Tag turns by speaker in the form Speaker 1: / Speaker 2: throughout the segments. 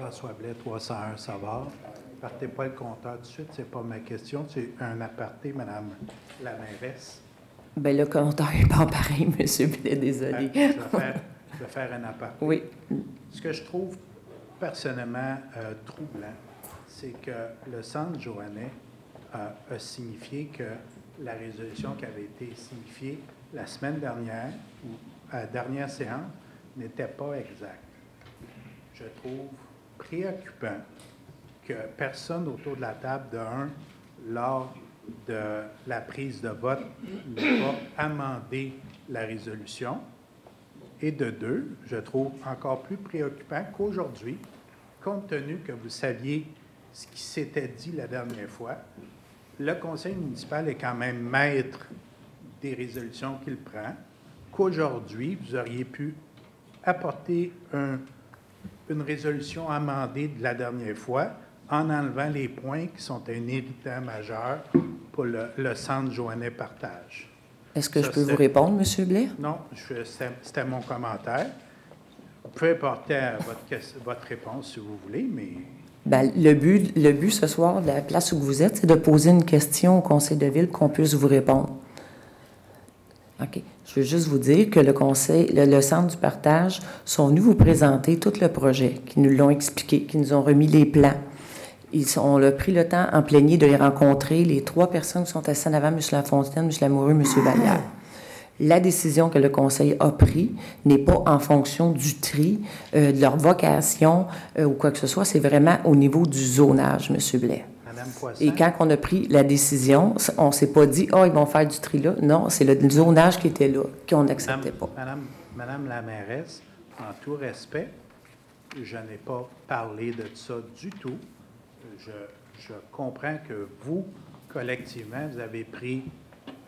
Speaker 1: François Blais, 301 Savard. Partez pas le compteur tout de suite, c'est pas ma question, c'est un aparté, Madame la mairesse.
Speaker 2: Bien, le compteur n'est pas pareil, M. Blais, désolé.
Speaker 1: Je vais faire un aparté.
Speaker 2: Oui.
Speaker 1: Ce que je trouve personnellement troublant, c'est que le Centre Joannais a signifié que la résolution qui avait été signifiée la semaine dernière, ou à la dernière séance, n'était pas exacte. Je trouve préoccupant que personne autour de la table, de un, lors de la prise de vote, n'ait pas amendé la résolution. Et de deux, je trouve encore plus préoccupant qu'aujourd'hui, compte tenu que vous saviez ce qui s'était dit la dernière fois, le conseil municipal est quand même maître des résolutions qu'il prend, qu'aujourd'hui, vous auriez pu apporter une résolution amendée de la dernière fois en enlevant les points qui sont un irritant majeur pour le Centre Joannais Partage.
Speaker 2: Est-ce que je peux vous répondre, M. Blais?
Speaker 1: Non, c'était mon commentaire. Vous pouvez apporter votre réponse si vous voulez, mais...
Speaker 2: Bien, le but ce soir, de la place où vous êtes, c'est de poser une question au conseil de ville qu'on puisse vous répondre. OK. Je veux juste vous dire que le Centre du partage sont venus vous présenter tout le projet, qui nous l'ont expliqué, qui nous ont remis les plans. On a pris le temps en plénier de les rencontrer, les 3 personnes qui sont assises en avant, M. Lafontaine, M. Lamoureux, M. Vallière. La décision que le conseil a prise n'est pas en fonction du tri, de leur vocation ou quoi que ce soit, c'est vraiment au niveau du zonage, M. Blais.
Speaker 1: Madame Poisson.
Speaker 2: Et quand on a pris la décision, on ne s'est pas dit « Ah, ils vont faire du tri là ». Non, c'est le zonage qui était là, qu'on n'acceptait pas.
Speaker 1: Madame la mairesse, en tout respect, je n'ai pas parlé de ça du tout. Je comprends que vous, collectivement, vous avez pris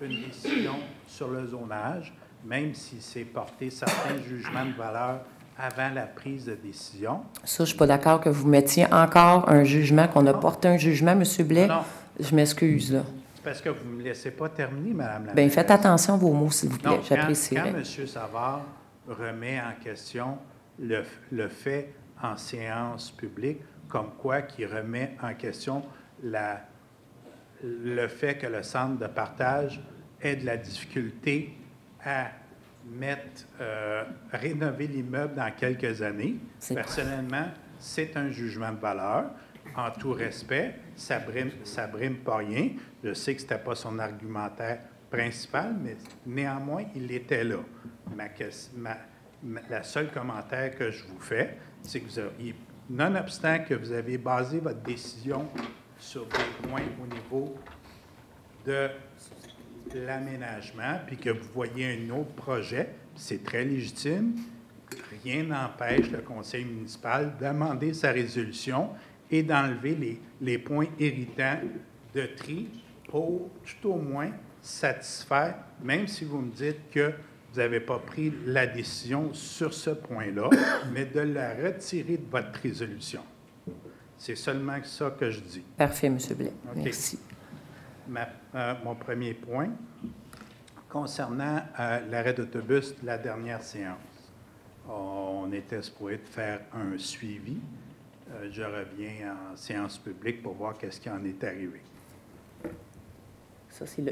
Speaker 1: une décision sur le zonage, même si c'est porté certains jugements de valeur avant la prise de décision.
Speaker 2: Ça, je ne suis pas d'accord que vous mettiez encore un jugement, qu'on a porté un jugement, M. Blais.
Speaker 1: Non.
Speaker 2: Je m'excuse, là.
Speaker 1: C'est parce que vous ne me laissez pas terminer, Madame la
Speaker 2: Bien,
Speaker 1: mairesse.
Speaker 2: faites attention à vos mots, s'il vous plaît. J'apprécierais.
Speaker 1: Quand M. Savard remet en question le fait en séance publique, comme quoi qu'il remet en question le fait que le centre de partage ait de la difficulté à rénover l'immeuble dans quelques années. Personnellement, c'est un jugement de valeur. En tout respect, ça brime pas rien. Je sais que ce n'était pas son argumentaire principal, mais néanmoins, il était là. La seule commentaire que je vous fais, c'est que vous auriez, nonobstant que vous avez basé votre décision sur des points au niveau de l'aménagement, puis que vous voyez un autre projet, c'est très légitime, rien n'empêche le conseil municipal d'amender sa résolution et d'enlever les points irritants de tri pour tout au moins satisfaire, même si vous me dites que vous n'avez pas pris la décision sur ce point-là, mais de la retirer de votre résolution. C'est seulement ça que je dis.
Speaker 2: Parfait, M. Blais.
Speaker 1: Okay.
Speaker 2: Merci.
Speaker 1: Mon premier point, concernant l'arrêt d'autobus de la dernière séance. On était supposé faire un suivi. Je reviens en séance publique pour voir qu'est-ce qui en est arrivé.
Speaker 2: Ça, c'est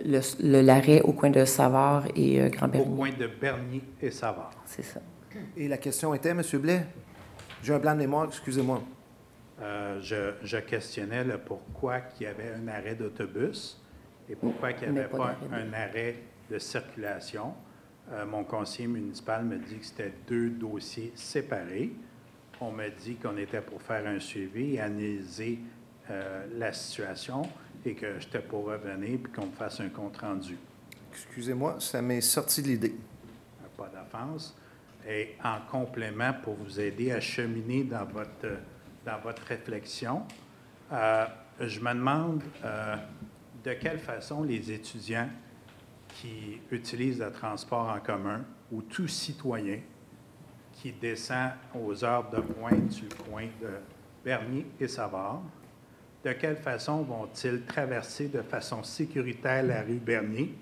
Speaker 2: l'arrêt au coin de Savard et Grand-Bernier.
Speaker 1: Au coin de Bernier et Savard.
Speaker 2: C'est ça.
Speaker 3: Et la question était, M. Blais? J'ai un blanc de mémoire, excusez-moi.
Speaker 1: Je questionnais le pourquoi il y avait un arrêt d'autobus et pourquoi il n'y avait pas un arrêt de circulation. Mon conseiller municipal me dit que c'était 2 dossiers séparés. On m'a dit qu'on était pour faire un suivi et analyser la situation et que j'étais pour revenir et qu'on me fasse un compte-rendu.
Speaker 3: Excusez-moi, ça m'est sorti de l'idée.
Speaker 1: Pas d'offense. Et en complément, pour vous aider à cheminer dans votre réflexion, je me demande de quelle façon les étudiants qui utilisent le transport en commun ou tout citoyen qui descend aux heures de pointe sur le coin de Bernier et Savard, de quelle façon vont-ils traverser de façon sécuritaire la rue Bernier,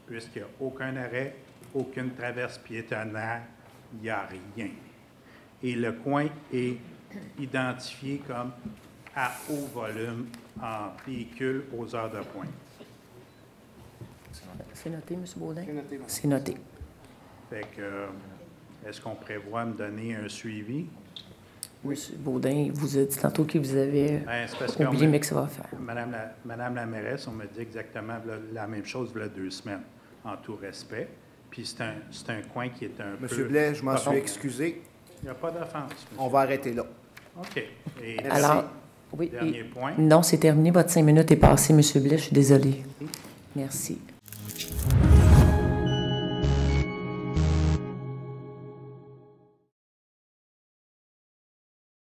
Speaker 1: puisqu'il n'y a aucun arrêt, aucune traverse piétonnaire, il n'y a rien. Et le coin est identifiés comme à haut volume en véhicule aux heures de pointe.
Speaker 2: C'est noté, M. Baudin?
Speaker 3: C'est noté, madame.
Speaker 2: C'est noté.
Speaker 1: Fait que, est-ce qu'on prévoit me donner un suivi?
Speaker 2: M. Baudin, vous a dit tantôt que vous avez
Speaker 1: Ben, c'est parce que
Speaker 2: oublié, mais que ça va faire.
Speaker 1: Madame la mairesse, on m'a dit exactement la même chose il y a 2 semaines, en tout respect. Puis c'est un coin qui est un peu...
Speaker 3: Monsieur Blais, je m'en suis
Speaker 1: Pardon?
Speaker 3: excusé.
Speaker 1: Il n'y a pas d'offense, monsieur.
Speaker 3: On va arrêter là.
Speaker 1: OK. Et
Speaker 3: Merci.
Speaker 2: Alors, oui.
Speaker 1: dernier point.
Speaker 2: Non, c'est terminé. Votre 5 minutes est passée, M. Blais. Je suis désolée. Merci.